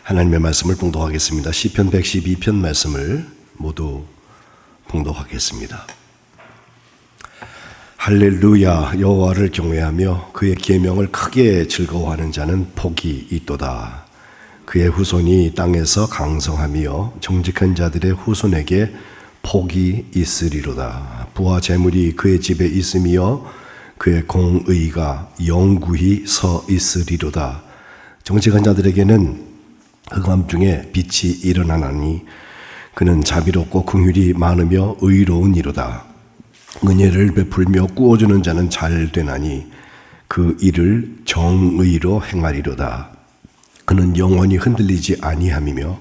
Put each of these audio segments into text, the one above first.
하나님의 말씀을 봉독하겠습니다. 시편 112편 말씀을 모두 봉독하겠습니다. 할렐루야. 여호와를 경외하며 그의 계명을 크게 즐거워하는 자는 복이 있도다. 그의 후손이 땅에서 강성하며 정직한 자들의 후손에게 복이 있으리로다. 부와 재물이 그의 집에 있으며 그의 공의가 영구히 서 있으리로다. 정직한 자들에게는 흑암 중에 빛이 일어나나니 그는 자비롭고 긍휼이 많으며 의로운 이로다. 은혜를 베풀며 꾸어주는 자는 잘 되나니 그 일을 정의로 행하리로다. 그는 영원히 흔들리지 아니함이며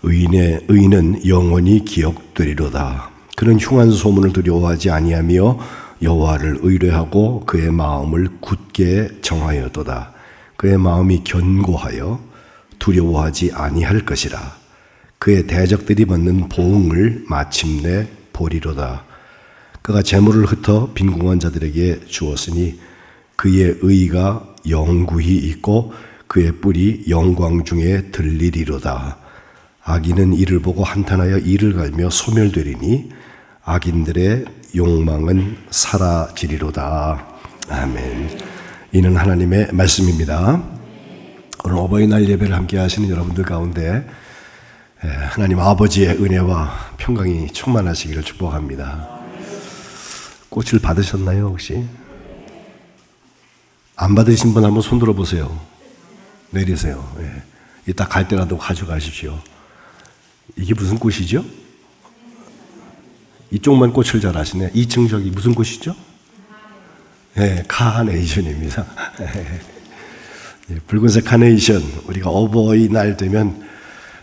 의인은 영원히 기억되리로다. 그는 흉한 소문을 두려워하지 아니하며 여호와를 의뢰하고 그의 마음을 굳게 정하였도다. 그의 마음이 견고하여 두려워하지 아니할 것이라. 그의 대적들이 받는 보응을 마침내 보리로다. 그가 재물을 흩어 빈궁한 자들에게 주었으니 그의 의가 영구히 있고 그의 뿔이 영광 중에 들리리로다. 악인은 이를 보고 한탄하여 이를 갈며 소멸되리니 악인들의 욕망은 사라지리로다. 아멘. 이는 하나님의 말씀입니다. 오늘 어버이날 예배를 함께 하시는 여러분들 가운데 하나님 아버지의 은혜와 평강이 충만하시기를 축복합니다. 꽃을 받으셨나요 혹시? 안 받으신 분 한번 손 들어보세요. 내리세요. 이따 갈 때라도 가져가십시오. 이게 무슨 꽃이죠? 이쪽만 꽃을 잘 아시네. 2층 저기 무슨 꽃이죠? 카네이션입니다. 붉은색 카네이션, 우리가 어버이날 되면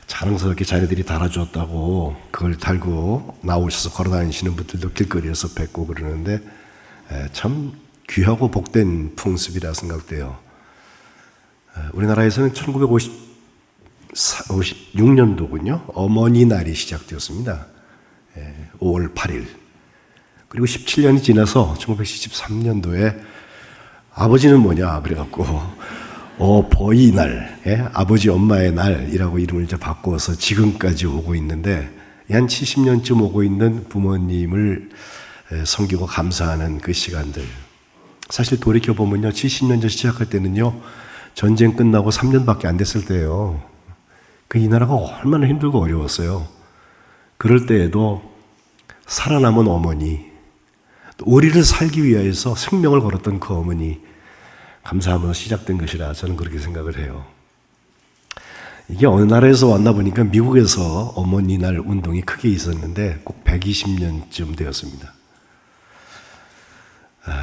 자랑스럽게 자녀들이 달아주었다고 그걸 달고 나오셔서 걸어다니시는 분들도 길거리에서 뵙고 그러는데 참 귀하고 복된 풍습이라 생각돼요. 우리나라에서는 1956년도군요. 어머니 날이 시작되었습니다. 5월 8일. 그리고 17년이 지나서 1973년도에 아버지는 뭐냐 그래갖고 어버이날, 아버지 엄마의 날이라고 이름을 이제 바꿔서 지금까지 오고 있는데 한 70년쯤 오고 있는 부모님을 섬기고 감사하는 그 시간들. 사실 돌이켜보면요, 70년 전 시작할 때는요, 전쟁 끝나고 3년밖에 안 됐을 때예요. 이 나라가 얼마나 힘들고 어려웠어요. 그럴 때에도 살아남은 어머니, 우리를 살기 위해서 생명을 걸었던 그 어머니, 감사하면서 시작된 것이라 저는 그렇게 생각을 해요. 이게 어느 나라에서 왔나 보니까 미국에서 어머니 날 운동이 크게 있었는데 꼭 120년쯤 되었습니다.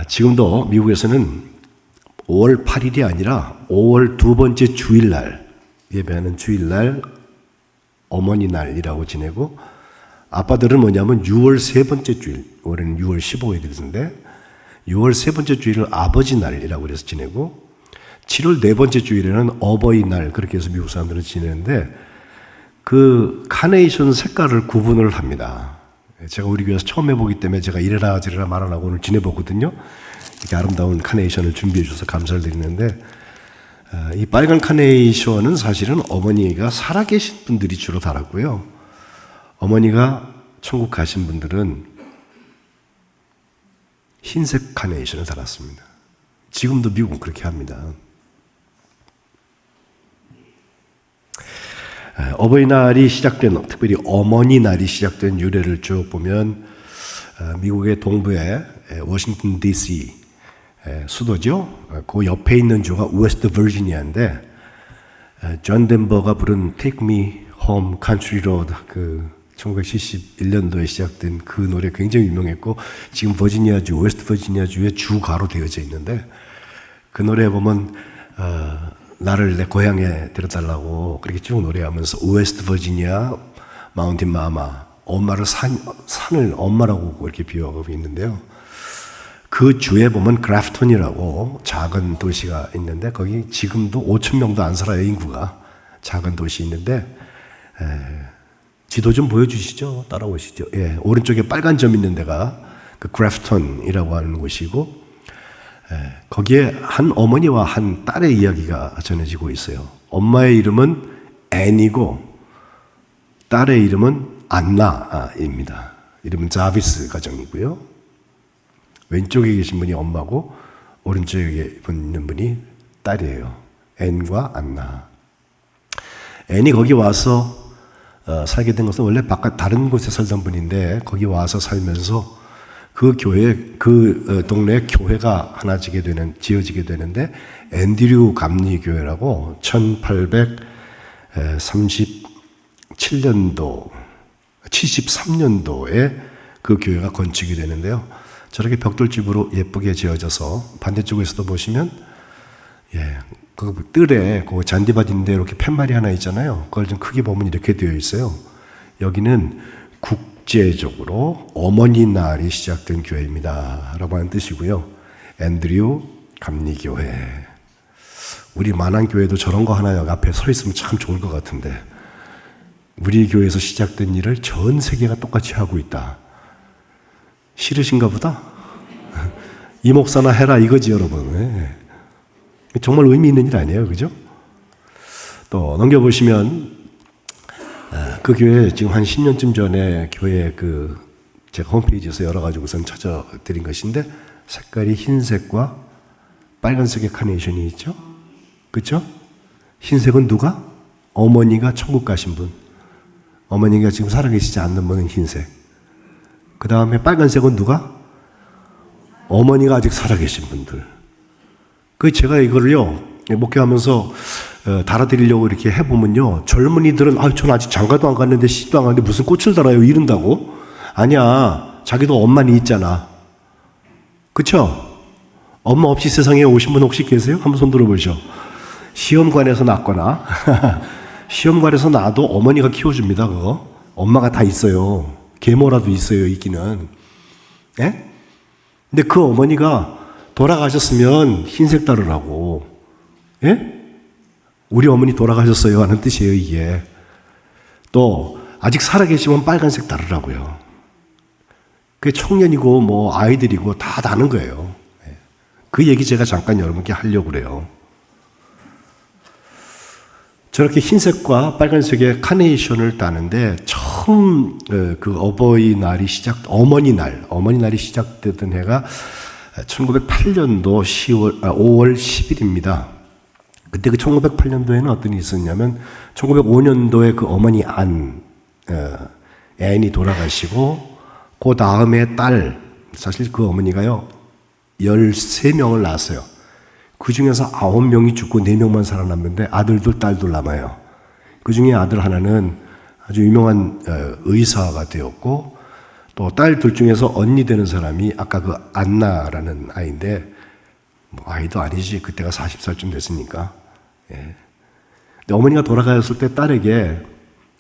지금도 미국에서는 5월 8일이 아니라 5월 두 번째 주일날, 예배하는 주일날 어머니 날이라고 지내고, 아빠들은 뭐냐면 6월 세 번째 주일, 올해는 6월 15일인데 6월 세 번째 주일을 아버지 날이라고 그래서 지내고, 7월 네 번째 주일에는 어버이날, 그렇게 해서 미국 사람들은 지내는데 그 카네이션 색깔을 구분을 합니다. 제가 우리 교회에서 처음 해보기 때문에 제가 이래라 저래라 말 안 하고 오늘 지내보거든요. 이렇게 아름다운 카네이션을 준비해 주셔서 감사를 드리는데, 이 빨간 카네이션은 사실은 어머니가 살아계신 분들이 주로 달았고요. 어머니가 천국 가신 분들은 흰색 카네이션을 달았습니다. 지금도 미국은 그렇게 합니다. 어버이날이 시작된, 특별히 어머니 날이 시작된 유래를 쭉 보면 미국의 동부에 워싱턴 DC 수도죠. 그 옆에 있는 주가 웨스트 버지니아인데 존 덴버가 부른 Take Me Home Country Road, 그 1971년도에 시작된 그 노래 굉장히 유명했고, 지금 버지니아주, 웨스트 버지니아주의 주가로 되어져 있는데, 그 노래에 보면 나를 내 고향에 데려달라고 그렇게 쭉 노래하면서 웨스트 버지니아 마운틴 마마, 엄마를 산을 엄마라고 이렇게 비유하고 있는데요. 그 주에 보면 그래프톤이라고 작은 도시가 있는데 거기 지금도 5천 명도 안 살아요. 인구가 작은 도시 있는데 지도 좀 보여주시죠. 따라오시죠. 오른쪽에 빨간 점 있는 데가 그 그래프톤이라고 하는 곳이고 거기에 한 어머니와 한 딸의 이야기가 전해지고 있어요. 엄마의 이름은 앤이고 딸의 이름은 안나입니다. 이름은 자비스 가정이고요. 왼쪽에 계신 분이 엄마고 오른쪽에 있는 분이 딸이에요. 앤과 안나. 앤이 거기 와서 살게 된 것은 원래 바깥 다른 곳에 살던 분인데 거기 와서 살면서 그 교회, 그 동네에 교회가 하나 지어지게 되는데 앤드류 감리교회라고 1837년도, 73년도에 그 교회가 건축이 되는데요. 저렇게 벽돌집으로 예쁘게 지어져서 반대쪽에서도 보시면 그 뜰에 그 잔디밭인데 이렇게 팻말이 하나 있잖아요. 그걸 좀 크게 보면 이렇게 되어 있어요. 여기는 국제적으로 어머니 날이 시작된 교회입니다 라고 하는 뜻이고요. 앤드류 감리교회. 우리 만안교회도 저런 거 하나 여기 앞에 서 있으면 참 좋을 것 같은데 우리 교회에서 시작된 일을 전 세계가 똑같이 하고 있다. 싫으신가 보다? 이 목사나 해라 이거지 여러분. 정말 의미 있는 일 아니에요, 그죠? 또 넘겨보시면 그 교회 지금 한 10년쯤 전에 교회 제가 홈페이지에서 열어가지고 우선 찾아드린 것인데 색깔이 흰색과 빨간색의 카네이션이 있죠? 그렇죠? 흰색은 누가? 어머니가 천국 가신 분. 어머니가 지금 살아계시지 않는 분은 흰색. 그 다음에 빨간색은 누가? 어머니가 아직 살아계신 분들. 제가 이거를요, 목회하면서 달아드리려고 이렇게 해보면요, 젊은이들은, 전 아직 장가도 안 갔는데 시도 안 갔는데 무슨 꽃을 달아요? 이런다고? 아니야. 자기도 엄마는 있잖아. 그쵸? 엄마 없이 세상에 오신 분 혹시 계세요? 한번 손 들어보시죠. 시험관에서 낳거나, 시험관에서 낳아도 어머니가 키워줍니다, 그거. 엄마가 다 있어요. 계모라도 있어요, 있기는. 예? 근데 그 어머니가 돌아가셨으면 흰색 따르라고. 예? 우리 어머니 돌아가셨어요 하는 뜻이에요, 이게. 또 아직 살아계시면 빨간색 따르라고요. 그게 청년이고 뭐 아이들이고 다 다는 거예요. 그 얘기 제가 잠깐 여러분께 하려고 그래요. 저렇게 흰색과 빨간색의 카네이션을 따는데 처음 어버이날이 어머니날이 시작되던 해가 1908년도 5월 10일입니다. 그때 1908년도에는 어떤 일이 있었냐면 1905년도에 그 어머니 앤이 돌아가시고 그 다음에 사실 그 어머니가요 13명을 낳았어요. 그 중에서 9명이 죽고 4명만 살아남는데 아들들 딸들 남아요. 그 중에 아들 하나는 아주 유명한 의사가 되었고 또 딸들 중에서 언니 되는 사람이 아까 그 안나라는 아이인데 뭐 아이도 아니지. 그때가 40살쯤 됐으니까. 근데 어머니가 돌아가셨을 때 딸에게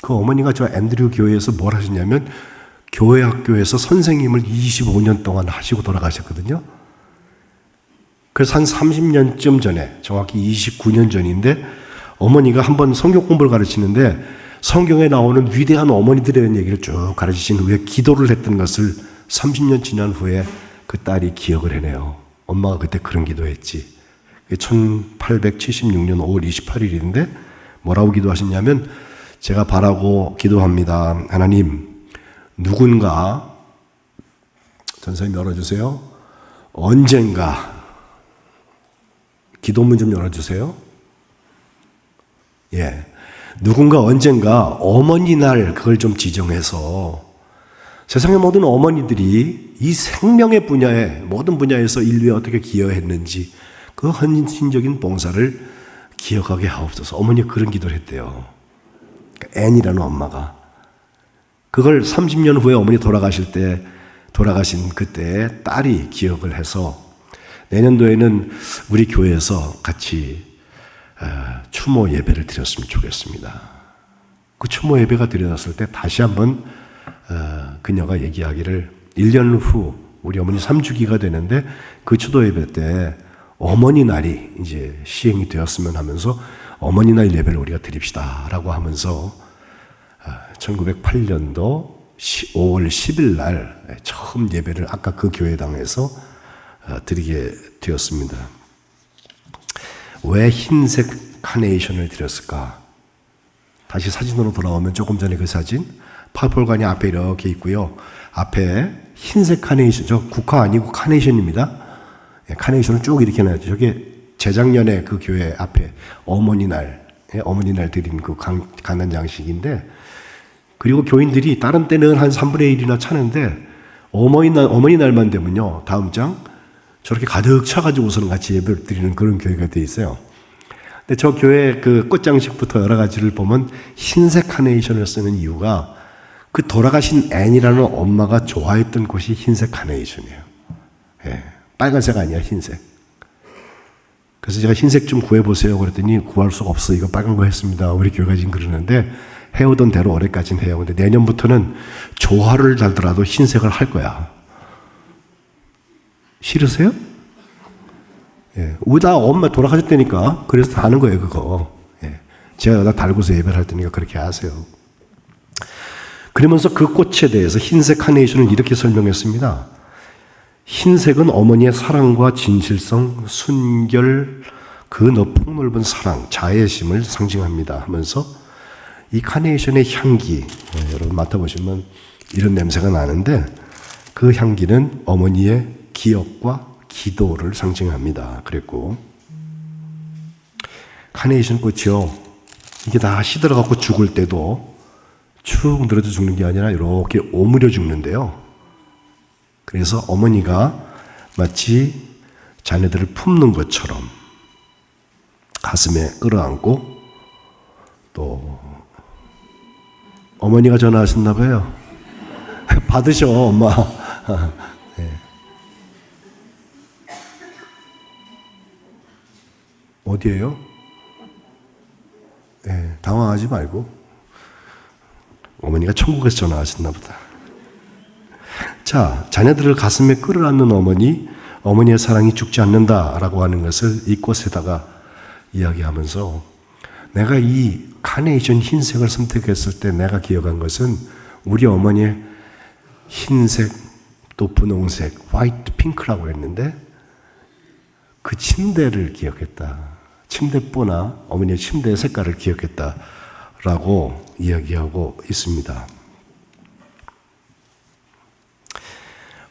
그 어머니가 저 앤드류 교회에서 뭘 하셨냐면 교회 학교에서 선생님을 25년 동안 하시고 돌아가셨거든요. 그래서 한 30년쯤 전에 정확히 29년 전인데 어머니가 한번 성경 공부를 가르치는데 성경에 나오는 위대한 어머니들에 대한 얘기를 쭉 가르치신 후에 기도를 했던 것을 30년 지난 후에 그 딸이 기억을 해내요. 엄마가 그때 그런 기도했지. 1876년 5월 28일인데 뭐라고 기도하셨냐면 제가 바라고 기도합니다. 하나님, 누군가 전사님 열어주세요. 언젠가 기도문 좀 열어주세요. 누군가 언젠가 어머니날 그걸 좀 지정해서 세상의 모든 어머니들이 이 생명의 분야에 모든 분야에서 인류에 어떻게 기여했는지 그 헌신적인 봉사를 기억하게 하옵소서. 어머니가 그런 기도를 했대요. 앤이라는 엄마가 그걸 30년 후에 어머니 돌아가신 그때 딸이 기억을 해서 내년도에는 우리 교회에서 같이 추모 예배를 드렸으면 좋겠습니다. 그 추모 예배가 드려졌을 때 다시 한번 그녀가 얘기하기를 1년 후 우리 어머니 3주기가 되는데 그 추도 예배 때 어머니 날이 이제 시행이 되었으면 하면서 어머니 날 예배를 우리가 드립시다 라고 하면서 1908년도 5월 10일 날 처음 예배를 아까 그 교회당에서 드리게 되었습니다. 왜 흰색 카네이션을 드렸을까? 다시 사진으로 돌아오면 조금 전에 그 사진, 파벌관이 앞에 이렇게 있고요. 앞에 흰색 카네이션, 저 국화 아니고 카네이션입니다. 예, 카네이션을 쭉 이렇게 놔야죠. 저게 재작년에 그 교회 앞에 어머니 날 드린 그 강단 장식인데, 그리고 교인들이 다른 때는 한 3분의 1이나 차는데 어머니 날만 되면요, 다음 장 저렇게 가득 차가지고서는 같이 예배를 드리는 그런 교회가 돼 있어요. 근데 저 교회 그 꽃장식부터 여러 가지를 보면 흰색 카네이션을 쓰는 이유가 그 돌아가신 앤이라는 엄마가 좋아했던 곳이 흰색 카네이션이에요. 예, 빨간색 아니야, 흰색. 그래서 제가 흰색 좀 구해보세요 그랬더니 구할 수가 없어, 이거 빨간 거 했습니다. 우리 교회가 지금 그러는데 해오던 대로 올해까지는 해요. 근데 내년부터는 조화를 달더라도 흰색을 할 거야. 싫으세요? 예, 우리 다 엄마 돌아가셨다니까. 그래서 다 하는 거예요, 그거. 예, 제가 여기다 달고서 예배를 할 테니까 그렇게 하세요. 그러면서 그 꽃에 대해서 흰색 카네이션을 이렇게 설명했습니다. 흰색은 어머니의 사랑과 진실성, 순결, 그 폭넓은 사랑, 자애심을 상징합니다 하면서 이 카네이션의 향기, 여러분 맡아보시면 이런 냄새가 나는데, 그 향기는 어머니의 기억과 기도를 상징합니다. 그랬고, 카네이션 꽃이요, 이게 다 시들어갖고 죽을 때도 축 늘어져 죽는 게 아니라 이렇게 오므려 죽는데요. 그래서 어머니가 마치 자녀들을 품는 것처럼 가슴에 끌어안고, 또 어머니가 전화하셨나 봐요. 받으셔, 엄마. 네. 어디에요? 네, 당황하지 말고. 어머니가 천국에서 전화하셨나 보다. 자, 자녀들을 가슴에 끌어안는 어머니, 어머니의 사랑이 죽지 않는다라고 하는 것을 이 꽃에다가 이야기하면서, 내가 이 카네이션 흰색을 선택했을 때 내가 기억한 것은 우리 어머니의 흰색, 또 분홍색, 화이트 핑크라고 했는데 그 침대를 기억했다. 침대보나 어머니의 침대의 색깔을 기억했다라고 이야기하고 있습니다.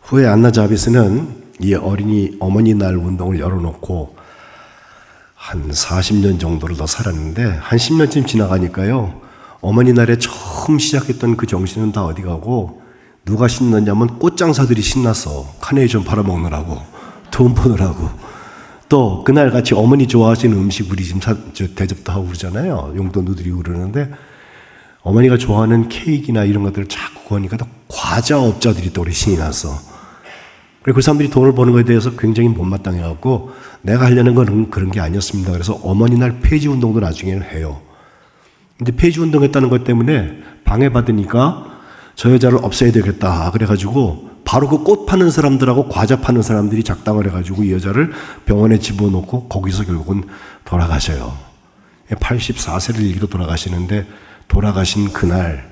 후에 안나 자비스는 이 어머니날 운동을 열어놓고 한 40년 정도를 더 살았는데, 한 10년쯤 지나가니까요, 어머니날에 처음 시작했던 그 정신은 다 어디 가고, 누가 신났냐면 꽃장사들이 신났어. 카네이션 팔아먹느라고, 돈 버느라고. 또 그날 같이 어머니 좋아하시는 음식 우리 지금 대접도 하고 그러잖아요. 용돈도 드리고 그러는데, 어머니가 좋아하는 케이크나 이런 것들을 자꾸 구하니까 또 과자업자들이 또 우리 신이 났어. 그리고 그 사람들이 돈을 버는 것에 대해서 굉장히 못마땅해갖고, 내가 하려는 건 그런 게 아니었습니다. 그래서 어머니날 폐지 운동도 나중에는 해요. 근데 폐지 운동했다는 것 때문에 방해받으니까 저 여자를 없애야 되겠다. 그래가지고 바로 그 꽃 파는 사람들하고 과자 파는 사람들이 작당을 해가지고 이 여자를 병원에 집어넣고 거기서 결국은 돌아가셔요. 84세를 일기로 돌아가시는데, 돌아가신 그날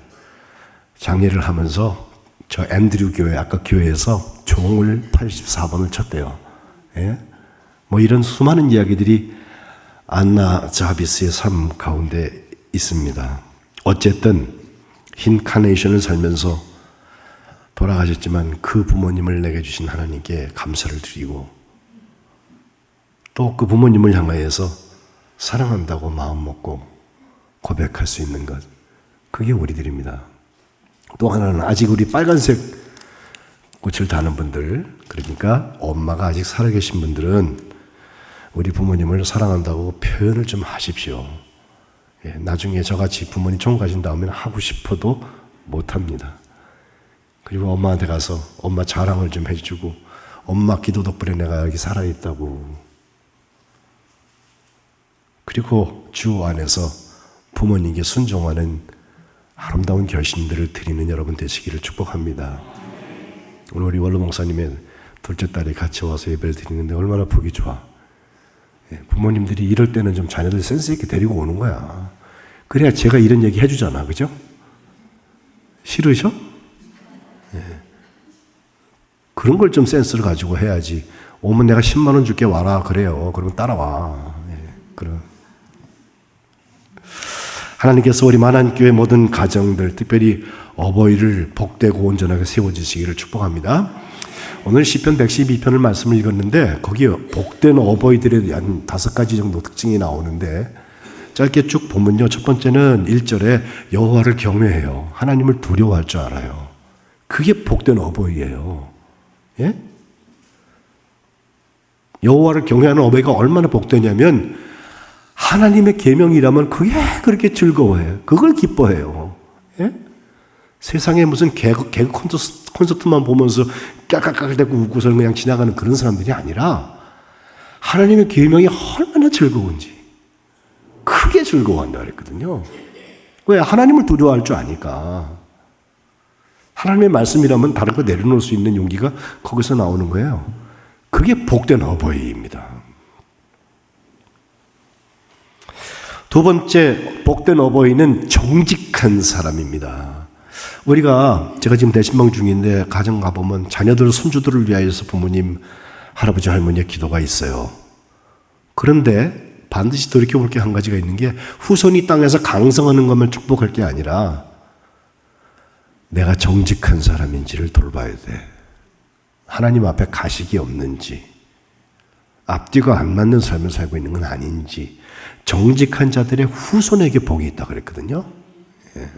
장례를 하면서 저 앤드류 교회, 아까 교회에서 종을 84번을 쳤대요. 예? 뭐 이런 수많은 이야기들이 안나 자비스의 삶 가운데 있습니다. 어쨌든 흰 카네이션을 살면서 돌아가셨지만 그 부모님을 내게 주신 하나님께 감사를 드리고, 또 그 부모님을 향하여서 사랑한다고 마음 먹고 고백할 수 있는 것, 그게 우리들입니다. 또 하나는 아직 우리 빨간색 꽃을 다는 분들, 그러니까 엄마가 아직 살아계신 분들은 우리 부모님을 사랑한다고 표현을 좀 하십시오. 예, 나중에 저같이 부모님 총 가신 다음에는 하고 싶어도 못합니다. 그리고 엄마한테 가서 엄마 자랑을 좀 해주고, 엄마 기도 덕분에 내가 여기 살아있다고. 그리고 주 안에서 부모님께 순종하는 아름다운 결심들을 드리는 여러분 되시기를 축복합니다. 오늘 우리 원로 목사님의 둘째 딸이 같이 와서 예배를 드리는데 얼마나 보기 좋아. 부모님들이 이럴 때는 좀 자녀들 센스 있게 데리고 오는 거야. 그래야 제가 이런 얘기 해주잖아, 그죠? 싫으셔? 그런 걸 좀 센스를 가지고 해야지. 오면 내가 10만 원 줄게 와라 그래요. 그러면 따라와. 그럼 하나님께서 우리 만안교회 모든 가정들, 특별히 어버이를 복되고 온전하게 세워주시기를 축복합니다. 오늘 시편 112편을 말씀을 읽었는데 거기에 복된 어버이들에 대한 5가지 정도 특징이 나오는데 짧게 쭉 보면요. 첫 번째는 1절에 여호와를 경외해요. 하나님을 두려워할 줄 알아요. 그게 복된 어버이예요. 예? 여호와를 경외하는 어버이가 얼마나 복되냐면 하나님의 계명이라면 그게 그렇게 즐거워해요. 그걸 기뻐해요. 예? 세상에 무슨 개그 콘서트만 보면서 까깍까깍대고 웃고서는 그냥 지나가는 그런 사람들이 아니라 하나님의 계명이 얼마나 즐거운지 크게 즐거워한다 그랬거든요. 왜? 하나님을 두려워할 줄 아니까. 하나님의 말씀이라면 다른 거 내려놓을 수 있는 용기가 거기서 나오는 거예요. 그게 복된 어버이입니다. 두 번째 복된 어버이는 정직한 사람입니다. 제가 지금 대신방 중인데 가정 가보면 자녀들, 손주들을 위하여서 부모님, 할아버지, 할머니의 기도가 있어요. 그런데 반드시 돌이켜볼 게 한 가지가 있는 게 후손이 땅에서 강성하는 것만 축복할 게 아니라 내가 정직한 사람인지를 돌봐야 돼. 하나님 앞에 가식이 없는지, 앞뒤가 안 맞는 삶을 살고 있는 건 아닌지, 정직한 자들의 후손에게 복이 있다 그랬거든요. 예.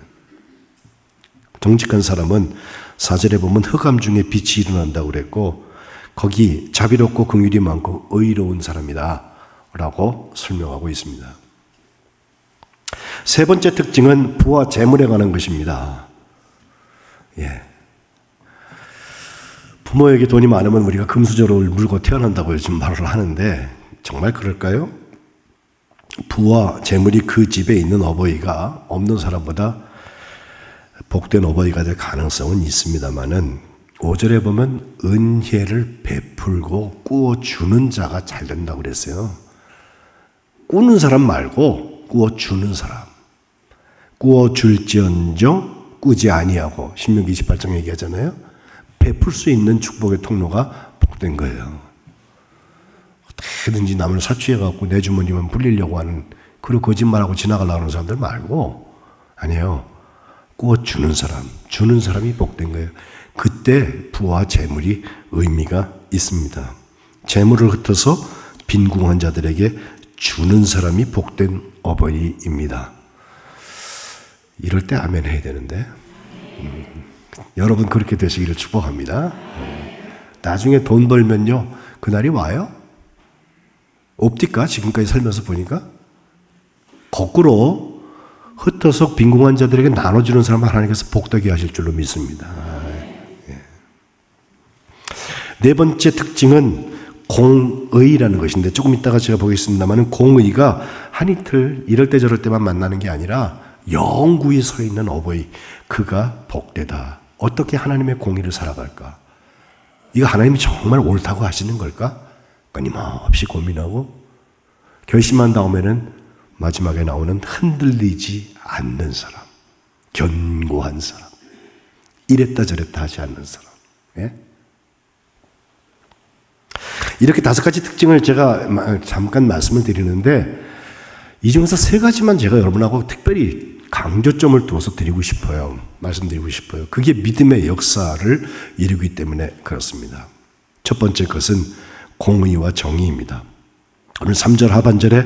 정직한 사람은 4절에 보면 흑암 중에 빛이 일어난다고 그랬고 거기 자비롭고 긍휼이 많고 의로운 사람이다 라고 설명하고 있습니다. 세 번째 특징은 부와 재물에 관한 것입니다. 예. 부모에게 돈이 많으면 우리가 금수저를 물고 태어난다고 요즘 말을 하는데 정말 그럴까요? 부와 재물이 그 집에 있는 어버이가 없는 사람보다 복된 어버이가 될 가능성은 있습니다만은 5절에 보면 은혜를 베풀고 꾸어주는 자가 잘 된다고 그랬어요. 꾸는 사람 말고 꾸어주는 사람. 꾸어줄지언정 꾸지 아니하고 신명기 28장 얘기하잖아요. 베풀 수 있는 축복의 통로가 복된 거예요. 어떻게든지 남을 사취해갖고 내 주머니만 불리려고 하는 그리고 거짓말하고 지나가려고 하는 사람들 말고 아니에요. 꾸어주는 사람, 주는 사람이 복된 거예요. 그때 부와 재물이 의미가 있습니다. 재물을 흩어서 빈궁한 자들에게 주는 사람이 복된 어버이입니다. 이럴 때 아멘 해야 되는데 여러분 그렇게 되시기를 축복합니다. 나중에 돈 벌면요 그날이 와요? 없디까? 지금까지 살면서 보니까 거꾸로 흩어서 빈궁한 자들에게 나눠주는 사람은 하나님께서 복되게 하실 줄로 믿습니다. 네 번째 특징은 공의라는 것인데 조금 이따가 제가 보겠습니다만 공의가 한 이틀 이럴 때 저럴 때만 만나는 게 아니라 영구히 서 있는 어버이, 그가 복되다. 어떻게 하나님의 공의를 살아갈까? 이거 하나님이 정말 옳다고 하시는 걸까? 끊임없이 고민하고 결심한 다음에는 마지막에 나오는 흔들리지 않는 사람, 견고한 사람, 이랬다 저랬다 하지 않는 사람. 예? 이렇게 5가지 특징을 제가 잠깐 말씀을 드리는데 이 중에서 3가지만 제가 여러분하고 특별히 강조점을 두어서 드리고 싶어요. 말씀드리고 싶어요. 그게 믿음의 역사를 이루기 때문에 그렇습니다. 첫 번째 것은 공의와 정의입니다. 오늘 3절 하반절에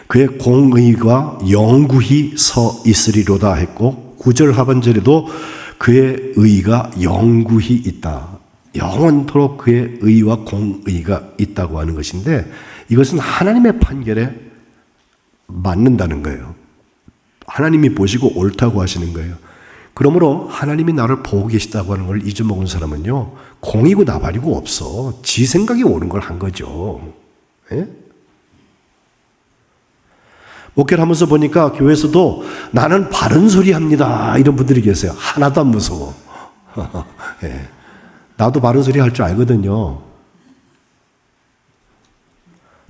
그의 공의가 영구히 서 있으리로다 했고 9절 하반절에도 그의 의가 영구히 있다. 영원토록 그의 의와 공의가 있다고 하는 것인데 이것은 하나님의 판결에 맞는다는 거예요. 하나님이 보시고 옳다고 하시는 거예요. 그러므로 하나님이 나를 보고 계시다고 하는 걸 잊어먹은 사람은요 공이고 나발이고 없어. 지 생각이 옳은 걸 한 거죠. 예? 목회를 하면서 보니까 교회에서도 나는 바른 소리 합니다 이런 분들이 계세요. 하나도 안 무서워. 예. 나도 바른 소리 할 줄 알거든요.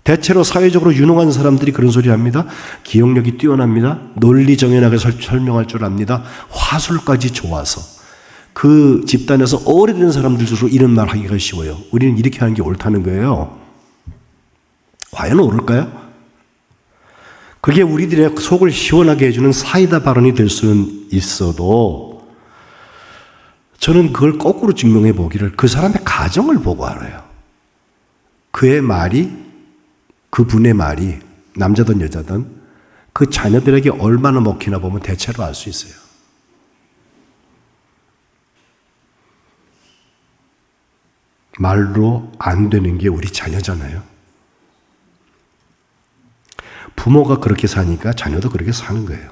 대체로 사회적으로 유능한 사람들이 그런 소리 합니다. 기억력이 뛰어납니다. 논리 정연하게 설명할 줄 압니다. 화술까지 좋아서 그 집단에서 오래된 사람들일수록 이런 말 하기가 쉬워요. 우리는 이렇게 하는 게 옳다는 거예요. 과연 옳을까요? 그게 우리들의 속을 시원하게 해주는 사이다 발언이 될 수는 있어도 저는 그걸 거꾸로 증명해 보기를 그 사람의 가정을 보고 알아요. 그의 말이, 그분의 말이 남자든 여자든 그 자녀들에게 얼마나 먹히나 보면 대체로 알 수 있어요. 말로 안 되는 게 우리 자녀잖아요. 부모가 그렇게 사니까 자녀도 그렇게 사는 거예요.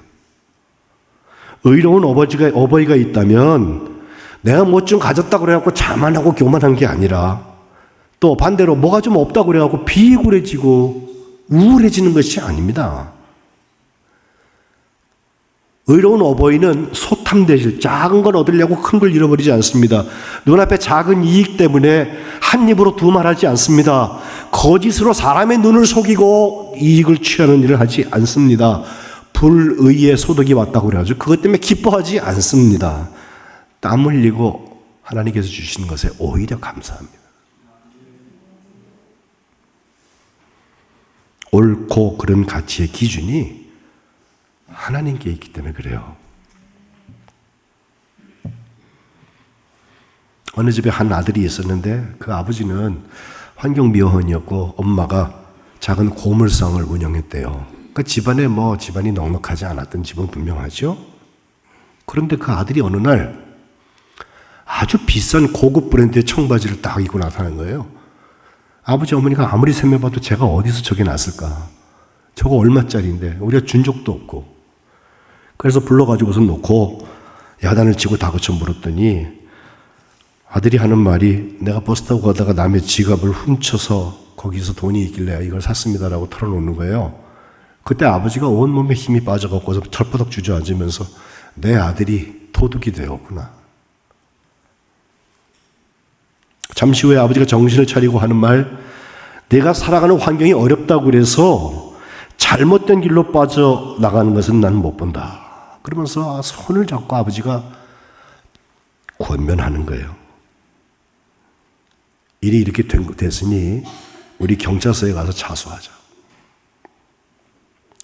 의로운 어버이가 있다면 내가 뭐 좀 가졌다고 그래갖고 자만하고 교만한 게 아니라 또 반대로 뭐가 좀 없다고 그래갖고 비굴해지고 우울해지는 것이 아닙니다. 의로운 어버이는 소탐대실, 작은 걸 얻으려고 큰 걸 잃어버리지 않습니다. 눈앞에 작은 이익 때문에 한 입으로 두 말하지 않습니다. 거짓으로 사람의 눈을 속이고 이익을 취하는 일을 하지 않습니다. 불의의 소득이 왔다고 그래가지고 그것 때문에 기뻐하지 않습니다. 땀 흘리고 하나님께서 주시는 것에 오히려 감사합니다. 옳고 그른 가치의 기준이 하나님께 있기 때문에 그래요. 어느 집에 한 아들이 있었는데 그 아버지는 환경미화원이었고 엄마가 작은 고물상을 운영했대요. 그러니까 집안이 넉넉하지 않았던 집은 분명하죠. 그런데 그 아들이 어느 날 아주 비싼 고급 브랜드의 청바지를 딱 입고 나타난 거예요. 아버지 어머니가 아무리 셈해봐도 제가 어디서 저게 났을까? 저거 얼마짜리인데 우리가 준 적도 없고. 그래서 불러가지고서 놓고 야단을 치고 다그쳐 물었더니 아들이 하는 말이 내가 버스 타고 가다가 남의 지갑을 훔쳐서 거기서 돈이 있길래 이걸 샀습니다라고 털어놓는 거예요. 그때 아버지가 온몸에 힘이 빠져갖고서 철퍼덕 주저앉으면서 내 아들이 도둑이 되었구나. 잠시 후에 아버지가 정신을 차리고 하는 말, 내가 살아가는 환경이 어렵다고 그래서 잘못된 길로 빠져나가는 것은 나는 못 본다. 그러면서 손을 잡고 아버지가 권면하는 거예요. 일이 이렇게 됐으니 우리 경찰서에 가서 자수하자.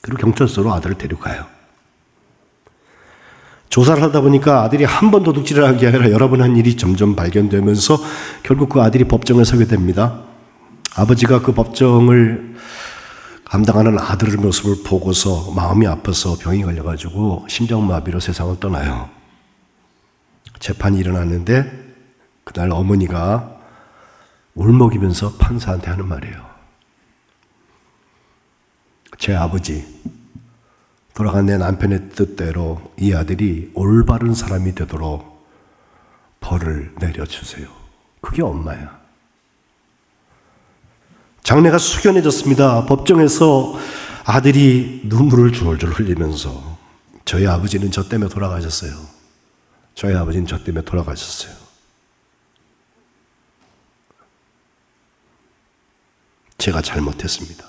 그리고 경찰서로 아들을 데려가요. 조사를 하다 보니까 아들이 한 번 도둑질을 한 게 아니라 여러 번 한 일이 점점 발견되면서 결국 그 아들이 법정에 서게 됩니다. 아버지가 그 법정을 감당하는 아들의 모습을 보고서 마음이 아파서 병이 걸려가지고 심장마비로 세상을 떠나요. 재판이 일어났는데 그날 어머니가 울먹이면서 판사한테 하는 말이에요. 제 아버지, 돌아간 내 남편의 뜻대로 이 아들이 올바른 사람이 되도록 벌을 내려주세요. 그게 엄마야. 장례가 숙연해졌습니다. 법정에서 아들이 눈물을 줄줄 흘리면서 저희 아버지는 저 때문에 돌아가셨어요. 저희 아버지는 저 때문에 돌아가셨어요. 제가 잘못했습니다.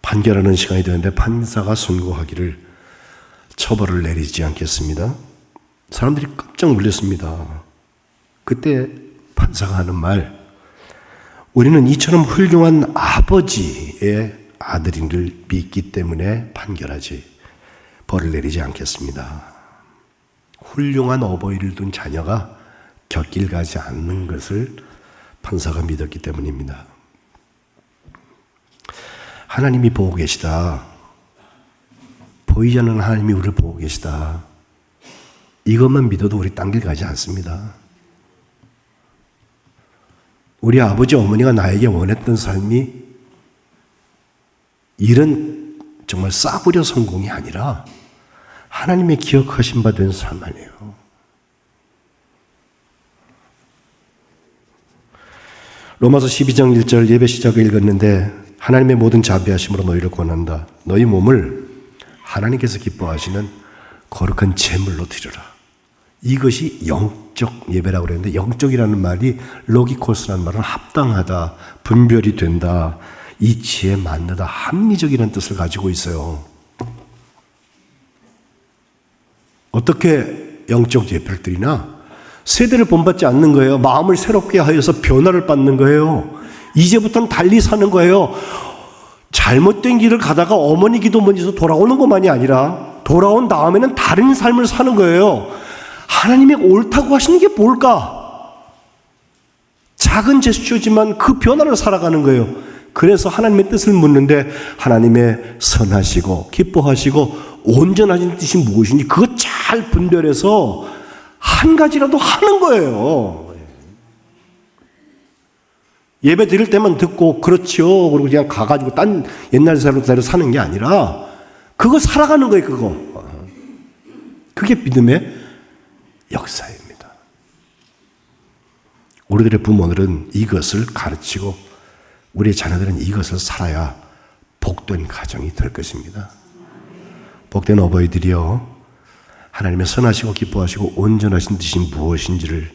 판결하는 시간이 되는데 판사가 선고하기를 처벌을 내리지 않겠습니다. 사람들이 깜짝 놀랐습니다. 그때 판사가 하는 말, 우리는 이처럼 훌륭한 아버지의 아들인을 믿기 때문에 판결하지 벌을 내리지 않겠습니다. 훌륭한 어버이를 둔 자녀가 곁길 가지 않는 것을 판사가 믿었기 때문입니다. 하나님이 보고 계시다. 보이지 않는 하나님이 우리를 보고 계시다. 이것만 믿어도 우리 딴 길 가지 않습니다. 우리 아버지 어머니가 나에게 원했던 삶이 이런 정말 싸구려 성공이 아니라 하나님의 기억하신 바 된 삶 아니에요. 로마서 12장 1절 예배 시작을 읽었는데 하나님의 모든 자비하심으로 너희를 권한다. 너희 몸을 하나님께서 기뻐하시는 거룩한 제물로 드려라. 이것이 영적 예배라고 그랬는데 영적이라는 말이 로기코스라는 말은 합당하다, 분별이 된다, 이치에 맞는다, 합리적이라는 뜻을 가지고 있어요. 어떻게 영적 예배를 드리나? 세대를 본받지 않는 거예요. 마음을 새롭게 하여서 변화를 받는 거예요. 이제부터는 달리 사는 거예요. 잘못된 길을 가다가 어머니 기도 먼저 돌아오는 것만이 아니라 돌아온 다음에는 다른 삶을 사는 거예요. 하나님이 옳다고 하시는 게 뭘까? 작은 제스처지만 그 변화를 살아가는 거예요. 그래서 하나님의 뜻을 묻는데 하나님의 선하시고 기뻐하시고 온전하신 뜻이 무엇인지 그거 잘 분별해서 한 가지라도 하는 거예요. 예배 드릴 때만 듣고 그렇지요 그리고 그냥 가가지고 딴 옛날 사람대로 사는 게 아니라 그거 살아가는 거예요. 그게 믿음의 역사입니다. 우리들의 부모들은 이것을 가르치고 우리의 자녀들은 이것을 살아야 복된 가정이 될 것입니다. 복된 어버이들이요, 하나님의 선하시고 기뻐하시고 온전하신 뜻이 무엇인지를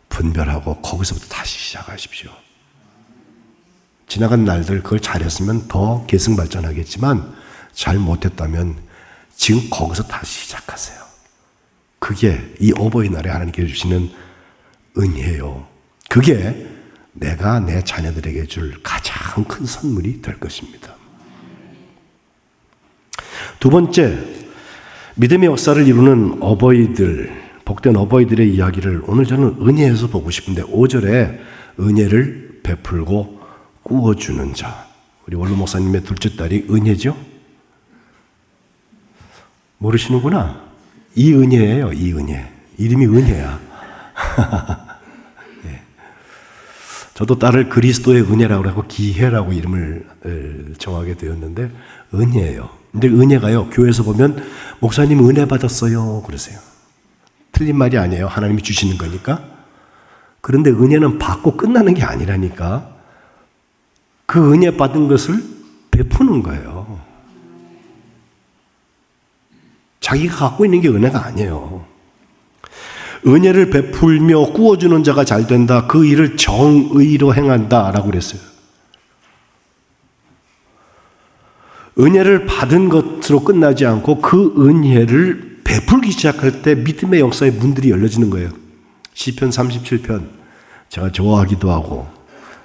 분별하고 거기서부터 다시 시작하십시오. 지나간 날들 그걸 잘했으면 더 계승발전하겠지만 잘 못했다면 지금 거기서 다시 시작하세요. 그게 이 어버이날에 하나님께서 주시는 은혜요. 그게 내가 내 자녀들에게 줄 가장 큰 선물이 될 것입니다. 두 번째, 믿음의 역사를 이루는 어버이들, 복된 어버이들의 이야기를 오늘 저는 은혜에서 보고 싶은데 5절에 은혜를 베풀고 꾸어주는 자. 우리 원로 목사님의 둘째 딸이 은혜죠? 모르시는구나. 이 은혜예요. 이 은혜. 이름이 은혜야. 네. 저도 딸을 그리스도의 은혜라고 하고 기회라고 이름을 정하게 되었는데 은혜예요. 근데 은혜가요, 교회에서 보면 목사님 은혜 받았어요 그러세요. 틀린 말이 아니에요. 하나님이 주시는 거니까. 그런데 은혜는 받고 끝나는 게 아니라니까. 그 은혜 받은 것을 베푸는 거예요. 자기가 갖고 있는 게 은혜가 아니에요. 은혜를 베풀며 꾸어주는 자가 잘 된다. 그 일을 정의로 행한다라고 그랬어요. 은혜를 받은 것으로 끝나지 않고 그 은혜를 베풀기 시작할 때 믿음의 역사의 문들이 열려지는 거예요. 시편 37편 제가 좋아하기도 하고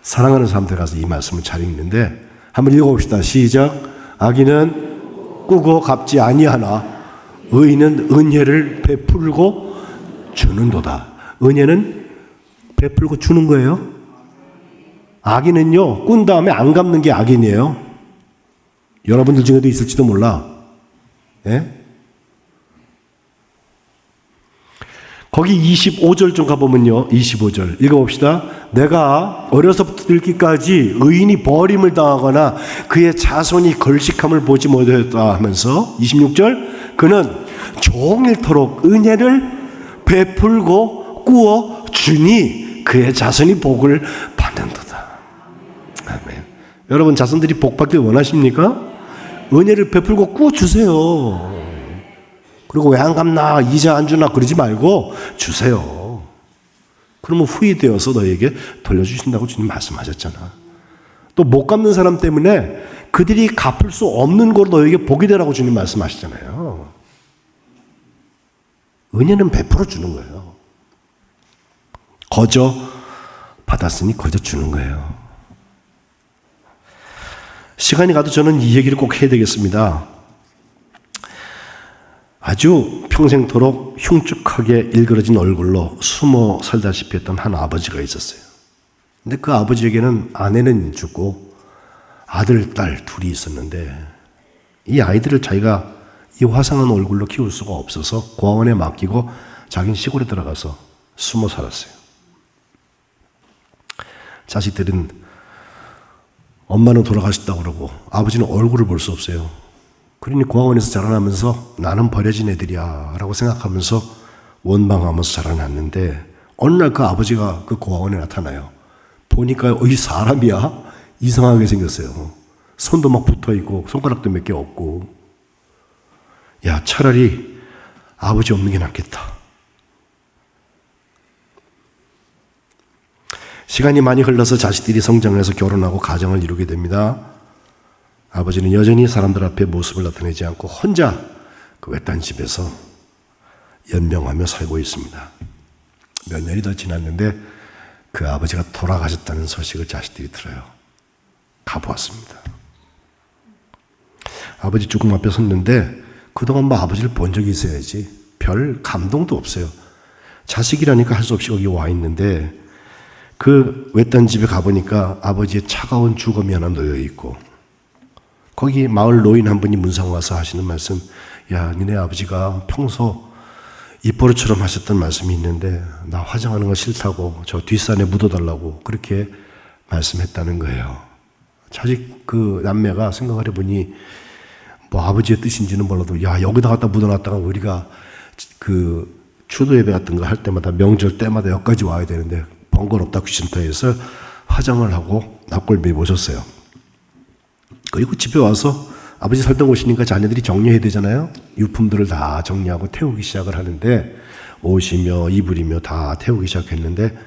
사랑하는 사람들 가서 이 말씀을 잘 읽는데 한번 읽어봅시다. 시작. 악인은 꾸고 갚지 아니하나 의인은 은혜를 베풀고 주는도다. 은혜는 베풀고 주는 거예요. 악인은요, 꾼 다음에 안 갚는 게 악인이에요. 여러분들 중에도 있을지도 몰라. 예? 거기 25절 좀 가보면요. 25절 읽어봅시다. 내가 어려서부터 늙기까지 의인이 버림을 당하거나 그의 자손이 걸식함을 보지 못하였다 하면서 26절 그는 종일토록 은혜를 베풀고 꾸어 주니 그의 자손이 복을 받는도다. 아멘. 여러분 자손들이 복 받길 원하십니까? 은혜를 베풀고 꾸어 주세요. 그리고 왜 안 갚나 이자 안 주나 그러지 말고 주세요. 그러면 후이 되어서 너에게 돌려주신다고 주님 말씀하셨잖아. 또 못 갚는 사람 때문에 그들이 갚을 수 없는 거로 너에게 복이 되라고 주님 말씀하시잖아요. 은혜는 베풀어 주는 거예요. 거저 받았으니 거저 주는 거예요. 시간이 가도 저는 이 얘기를 꼭 해야 되겠습니다. 아주 평생토록 흉측하게 일그러진 얼굴로 숨어 살다시피 했던 한 아버지가 있었어요. 근데 그 아버지에게는 아내는 죽고 아들, 딸 둘이 있었는데 이 아이들을 자기가 이 화상한 얼굴로 키울 수가 없어서 고아원에 맡기고 자기는 시골에 들어가서 숨어 살았어요. 자식들은 엄마는 돌아가셨다고 그러고 아버지는 얼굴을 볼 수 없어요. 그러니 고아원에서 자라나면서 나는 버려진 애들이야 라고 생각하면서 원망하면서 자라났는데 어느 날 그 아버지가 그 고아원에 나타나요. 보니까 이 사람이야? 이상하게 생겼어요. 손도 막 붙어있고 손가락도 몇 개 없고. 야, 차라리 아버지 없는 게 낫겠다. 시간이 많이 흘러서 자식들이 성장해서 결혼하고 가정을 이루게 됩니다. 아버지는 여전히 사람들 앞에 모습을 나타내지 않고 혼자 그 외딴 집에서 연명하며 살고 있습니다. 몇 년이 더 지났는데 그 아버지가 돌아가셨다는 소식을 자식들이 들어요. 가보았습니다. 아버지 죽음 앞에 섰는데 그동안 뭐 아버지를 본 적이 있어야지 별 감동도 없어요. 자식이라니까 할 수 없이 여기 와 있는데 그 외딴 집에 가보니까 아버지의 차가운 주검이 하나 놓여 있고 거기 마을 노인 한 분이 문상 와서 하시는 말씀, 야, 니네 아버지가 평소 입버릇처럼 하셨던 말씀이 있는데 나 화장하는 거 싫다고 저 뒷산에 묻어달라고 그렇게 말씀했다는 거예요. 자식 그 남매가 생각을 해보니 뭐 아버지의 뜻인지는 몰라도 야, 여기다 갖다 묻어놨다가 우리가 그 추도 예배 같은 거 할 때마다 명절 때마다 여기까지 와야 되는데 번거롭다 귀찮다해서 화장을 하고 납골비에 모셨어요. 그리고 집에 와서 아버지 살던 곳이니까 자녀들이 정리해야 되잖아요. 유품들을 다 정리하고 태우기 시작을 하는데 옷이며 이불이며 다 태우기 시작했는데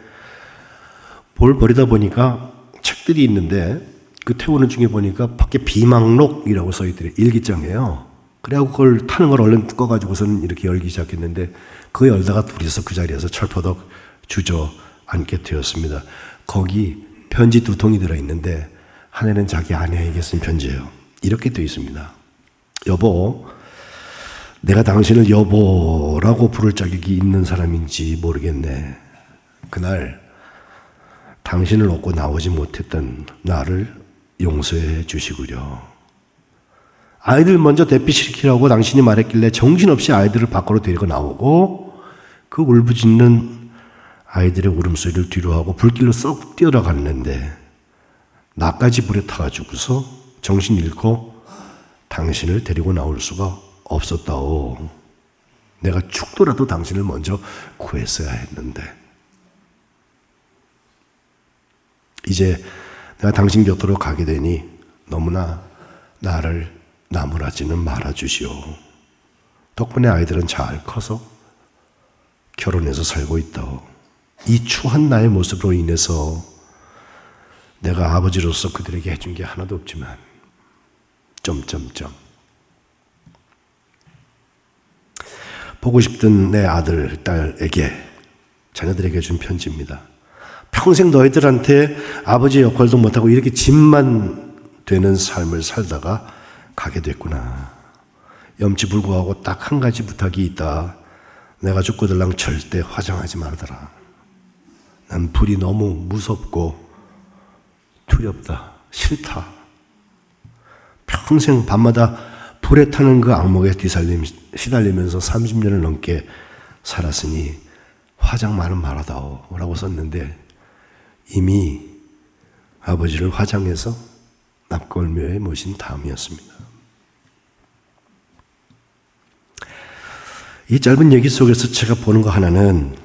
뭘 버리다 보니까 책들이 있는데 그 태우는 중에 보니까 밖에 비망록이라고 써있더래요. 일기장이에요. 그래갖고 그걸 타는 걸 얼른 꺼가지고서는 이렇게 열기 시작했는데 그거 열다가 둘이서 그 자리에서 철퍼덕 주저앉게 되었습니다. 거기 편지 2통이 들어있는데 하나는 자기 아내에게 쓴 편지예요. 이렇게 되어 있습니다. 여보, 내가 당신을 여보라고 부를 자격이 있는 사람인지 모르겠네. 그날 당신을 얻고 나오지 못했던 나를 용서해 주시구려. 아이들 먼저 대피시키라고 당신이 말했길래 정신없이 아이들을 밖으로 데리고 나오고 그 울부짖는 아이들의 울음소리를 뒤로하고 불길로 쏙 뛰어나갔는데 나까지 불에 타가지고서 정신 잃고 당신을 데리고 나올 수가 없었다오. 내가 죽더라도 당신을 먼저 구했어야 했는데 이제 내가 당신 곁으로 가게 되니 너무나 나를 나무라지는 말아주시오. 덕분에 아이들은 잘 커서 결혼해서 살고 있다오. 이 추한 나의 모습으로 인해서 내가 아버지로서 그들에게 해준 게 하나도 없지만 보고 싶던 내 아들, 딸에게 자녀들에게 준 편지입니다. 평생 너희들한테 아버지의 역할도 못하고 이렇게 짐만 되는 삶을 살다가 가게 됐구나. 염치불구하고 딱 한 가지 부탁이 있다. 내가 죽고들랑 절대 화장하지 말아라. 난 불이 너무 무섭고 두렵다. 싫다. 평생 밤마다 불에 타는 그 악몽에 시달리면서 30년을 넘게 살았으니 화장만은 말아다오 라고 썼는데 이미 아버지를 화장해서 납골묘에 모신 다음이었습니다. 이 짧은 얘기 속에서 제가 보는 거 하나는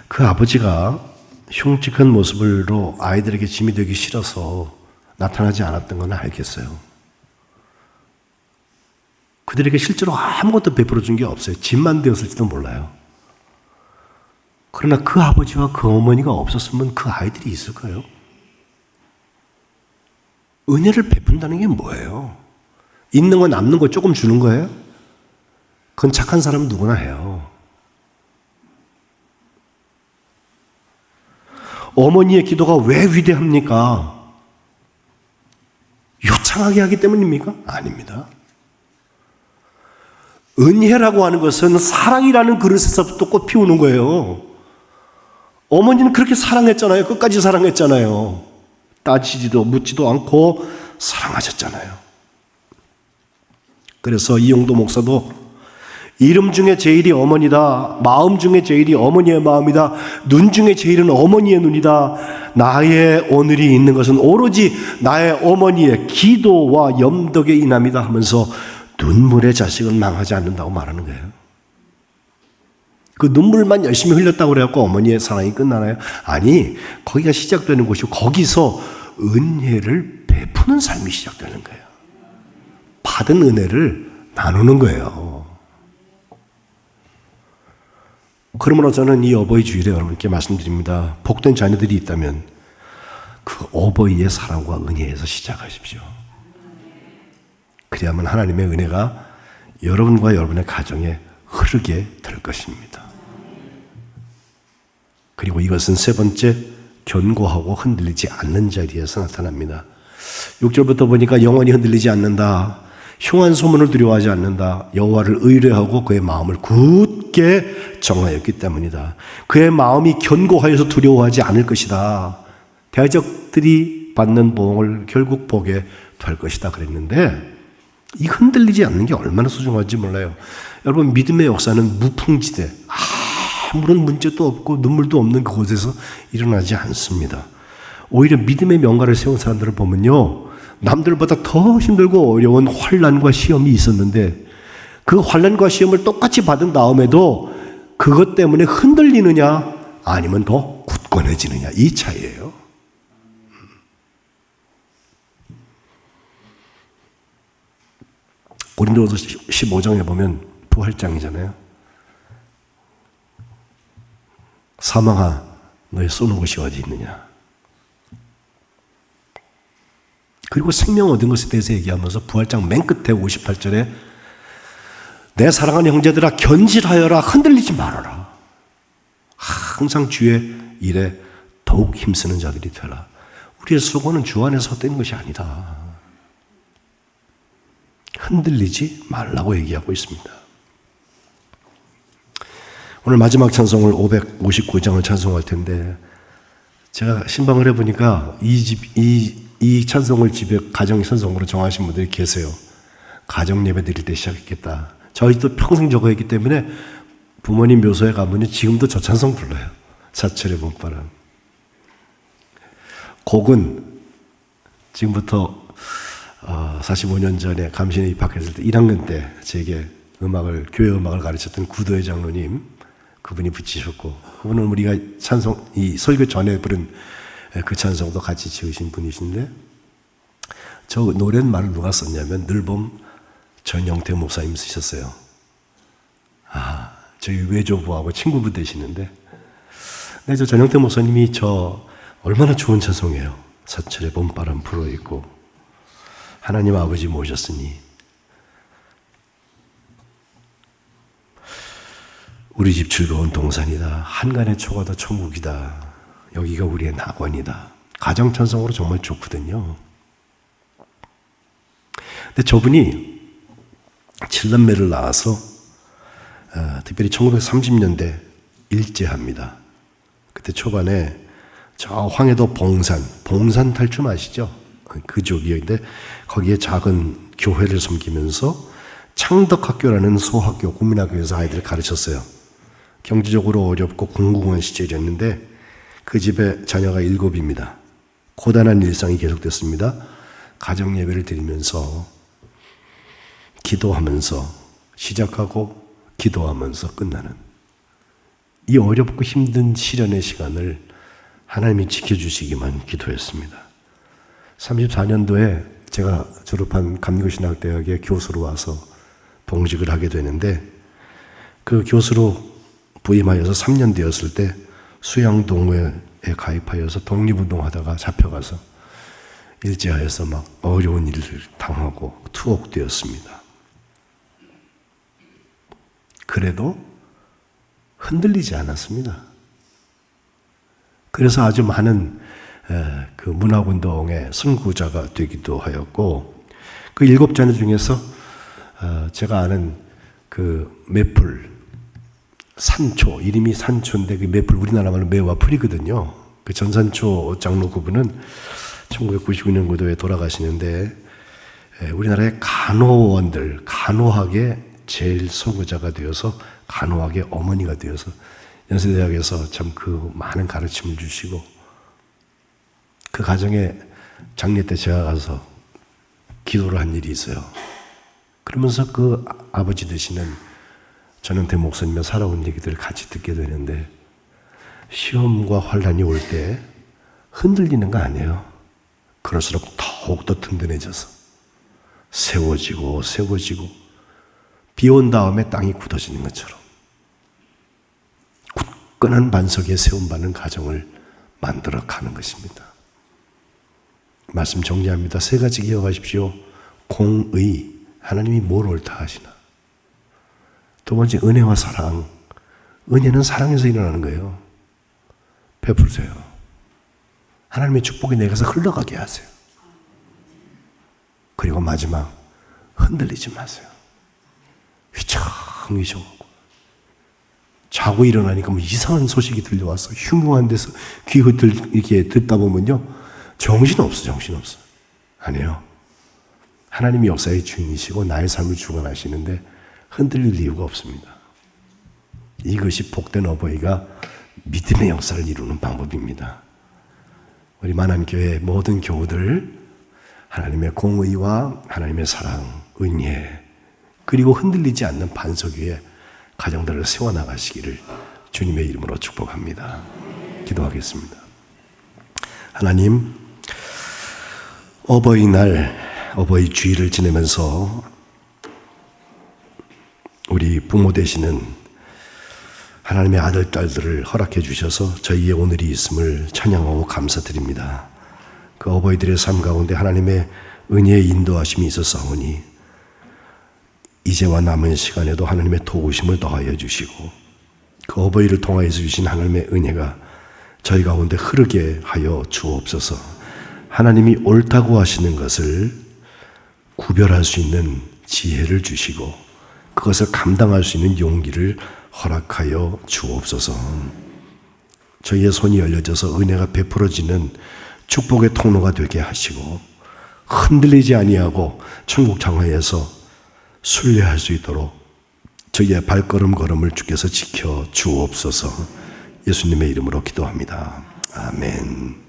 그 아버지가 흉측한 모습으로 아이들에게 짐이 되기 싫어서 나타나지 않았던 건 알겠어요. 그들에게 실제로 아무것도 베풀어 준 게 없어요. 짐만 되었을지도 몰라요. 그러나 그 아버지와 그 어머니가 없었으면 그 아이들이 있을까요? 은혜를 베푼다는 게 뭐예요? 있는 거 남는 거 조금 주는 거예요? 그건 착한 사람은 누구나 해요. 어머니의 기도가 왜 위대합니까? 유창하게 하기 때문입니까? 아닙니다. 은혜라고 하는 것은 사랑이라는 그릇에서부터 꽃 피우는 거예요. 어머니는 그렇게 사랑했잖아요. 끝까지 사랑했잖아요. 따지지도 묻지도 않고 사랑하셨잖아요. 그래서 이용도 목사도 이름 중에 제일이 어머니다. 마음 중에 제일이 어머니의 마음이다. 눈 중에 제일은 어머니의 눈이다. 나의 오늘이 있는 것은 오로지 나의 어머니의 기도와 염덕의 인함이다 하면서 눈물의 자식은 망하지 않는다고 말하는 거예요. 그 눈물만 열심히 흘렸다고 그래갖고 어머니의 사랑이 끝나나요? 아니, 거기가 시작되는 곳이고 거기서 은혜를 베푸는 삶이 시작되는 거예요. 받은 은혜를 나누는 거예요. 그러므로 저는 이 어버이 주일에 여러분께 말씀드립니다. 복된 자녀들이 있다면 그 어버이의 사랑과 은혜에서 시작하십시오. 그래야만 하나님의 은혜가 여러분과 여러분의 가정에 흐르게 될 것입니다. 그리고 이것은 세 번째, 견고하고 흔들리지 않는 자리에서 나타납니다. 6절부터 보니까 영원히 흔들리지 않는다. 흉한 소문을 두려워하지 않는다. 여호와를 의뢰하고 그의 마음을 굳게 정하였기 때문이다. 그의 마음이 견고하여서 두려워하지 않을 것이다. 대적들이 받는 보응을 결국 보게 될 것이다 그랬는데, 이 흔들리지 않는 게 얼마나 소중한지 몰라요. 여러분, 믿음의 역사는 무풍지대, 아무런 문제도 없고 눈물도 없는 그곳에서 일어나지 않습니다. 오히려 믿음의 명가를 세운 사람들을 보면요, 남들보다 더 힘들고 어려운 환난과 시험이 있었는데 그 환난과 시험을 똑같이 받은 다음에도 그것 때문에 흔들리느냐 아니면 더 굳건해지느냐, 이 차이예요. 고린도후서 15장에 보면 부활장이잖아요. 사망아, 너의 쏘는 곳이 어디 있느냐. 그리고 생명 얻은 것에 대해서 얘기하면서 부활장 맨 끝에 58절에 내 사랑하는 형제들아, 견질하여라, 흔들리지 말아라. 항상 주의 일에 더욱 힘쓰는 자들이 되라. 우리의 수고는 주 안에서 헛된 것이 아니다. 흔들리지 말라고 얘기하고 있습니다. 오늘 마지막 찬송을 559장을 찬송할 텐데, 제가 신방을 해보니까 이 찬송을 집에 가정 찬송으로 정하신 분들이 계세요. 가정 예배 드릴 때 시작했겠다. 저희도 평생 저거 했기 때문에 부모님 묘소에 가면 지금도 저 찬송 불러요. 사철의 봄바람. 곡은 지금부터 45년 전에 감신에 입학했을 때 1학년 때 제게 교회 음악을 가르쳤던 구도의 장로님, 그분이 붙이셨고, 그분은 우리가 이 설교 전에 부른 그 찬송도 같이 지으신 분이신데, 저 노랫말을 누가 썼냐면 늘봄 전영태 목사님 쓰셨어요. 저희 외조부하고 친구분 되시는데, 저 전영태 목사님이 얼마나 좋은 찬송이에요. 사철의 봄바람 불어있고 하나님 아버지 모셨으니 우리 집 즐거운 동산이다. 한간의 초가도 천국이다. 여기가 우리의 낙원이다. 가정찬송으로 정말 좋거든요. 근데 저분이 7남매를 낳아서 특별히 1930년대 일제합니다. 그때 초반에 저 황해도 봉산 탈춤 아시죠? 그 지역이었는데 거기에 작은 교회를 섬기면서 창덕학교라는 소학교, 국민학교에서 아이들을 가르쳤어요. 경제적으로 어렵고 궁궁한 시절이었는데 그 집에 자녀가 7입니다. 고단한 일상이 계속됐습니다. 가정 예배를 드리면서 기도하면서 시작하고 기도하면서 끝나는 이 어렵고 힘든 시련의 시간을 하나님이 지켜주시기만 기도했습니다. 34년도에 제가 졸업한 감리교신학대학의 교수로 와서 봉직을 하게 되는데, 그 교수로 부임하여서 3년 되었을 때 수양동호회에 가입하여서 독립운동하다가 잡혀가서 일제하에서 막 어려운 일을 당하고 투옥되었습니다. 그래도 흔들리지 않았습니다. 그래서 아주 많은 그 문학운동의 선구자가 되기도 하였고, 그 7자녀 중에서 제가 아는 그 매풀, 산초, 이름이 산초인데 그 매풀, 우리나라 말로 매와 풀이거든요. 그 전산초 장로 그분은 1999년 고도에 돌아가시는데, 우리나라의 간호원들, 간호학의 제일 선구자가 되어서 간호학의 어머니가 되어서 연세대학에서 참 그 많은 가르침을 주시고, 그 가정에 장례 때 제가 가서 기도를 한 일이 있어요. 그러면서 그 아버지 되시는 전영태 목사님의 살아온 얘기들을 같이 듣게 되는데, 시험과 환란이 올 때 흔들리는 거 아니에요. 그럴수록 더욱더 든든해져서 세워지고 비 온 다음에 땅이 굳어지는 것처럼 굳건한 반석에 세움받는 가정을 만들어 가는 것입니다. 말씀 정리합니다. 3가지 기억하십시오. 공의, 하나님이 뭘 옳다 하시나. 2번째, 은혜와 사랑. 은혜는 사랑에서 일어나는 거예요. 베풀세요. 하나님의 축복이 내게서 흘러가게 하세요. 그리고 마지막, 흔들리지 마세요. 휘청휘청 자고 일어나니까 뭐 이상한 소식이 들려와서 흉흉한 데서 귀 이렇게 듣다 보면요, 정신없어. 아니에요. 하나님이 역사의 주인이시고 나의 삶을 주관하시는데 흔들릴 이유가 없습니다. 이것이 복된 어버이가 믿음의 역사를 이루는 방법입니다. 우리 만안교회 모든 교우들, 하나님의 공의와 하나님의 사랑, 은혜, 그리고 흔들리지 않는 반석 위에 가정들을 세워나가시기를 주님의 이름으로 축복합니다. 기도하겠습니다. 하나님, 어버이날, 어버이 주일을 지내면서 우리 부모 되시는 하나님의 아들, 딸들을 허락해 주셔서 저희의 오늘이 있음을 찬양하고 감사드립니다. 그 어버이들의 삶 가운데 하나님의 은혜의 인도하심이 있었사오니 이제와 남은 시간에도 하나님의 도우심을 더하여 주시고 그 어버이를 통하여서 주신 하나님의 은혜가 저희 가운데 흐르게 하여 주옵소서. 하나님이 옳다고 하시는 것을 구별할 수 있는 지혜를 주시고 그것을 감당할 수 있는 용기를 허락하여 주옵소서. 저희의 손이 열려져서 은혜가 베풀어지는 축복의 통로가 되게 하시고 흔들리지 아니하고 천국 장화에서 순례할 수 있도록 저희의 발걸음걸음을 주께서 지켜 주옵소서. 예수님의 이름으로 기도합니다. 아멘.